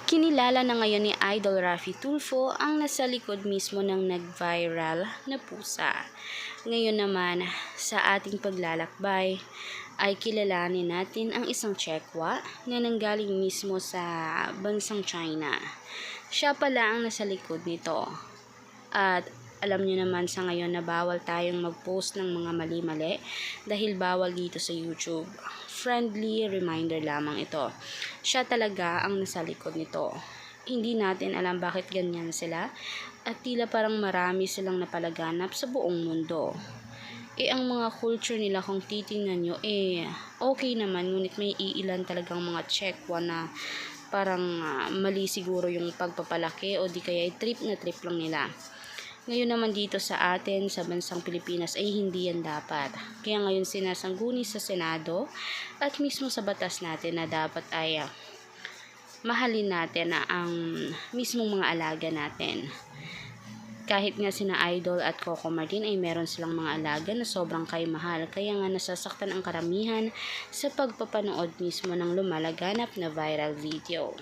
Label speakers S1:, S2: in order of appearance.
S1: Kinilala na ngayon ni Idol Raffy Tulfo ang nasa likod mismo ng nag-viral na pusa. Ngayon naman, sa ating paglalakbay, ay kilalanin natin ang isang Chekwa na nanggaling mismo sa bansang China. Siya pala ang nasa likod nito. At alam niyo naman sa ngayon na bawal tayong mag-post ng mga mali-mali dahil bawal dito sa YouTube. Friendly reminder lamang ito. Siya talaga ang nasa likod nito. Hindi natin alam bakit ganyan sila at tila parang marami silang napalaganap sa buong mundo. Ang mga culture nila kung titingnan nyo, okay naman, ngunit may iilan talagang mga Chekwa na parang mali siguro yung pagpapalaki o di kaya trip na trip lang nila. Ngayon naman dito sa atin, sa bansang Pilipinas, ay hindi yan dapat. Kaya ngayon sinasangguni sa Senado at mismo sa batas natin na dapat ay mahalin natin ang mismong mga alaga natin. Kahit nga sina Idol at Coco Martin ay meron silang mga alaga na sobrang mahal. Kaya nga nasasaktan ang karamihan sa pagpapanood mismo ng lumalaganap na viral video.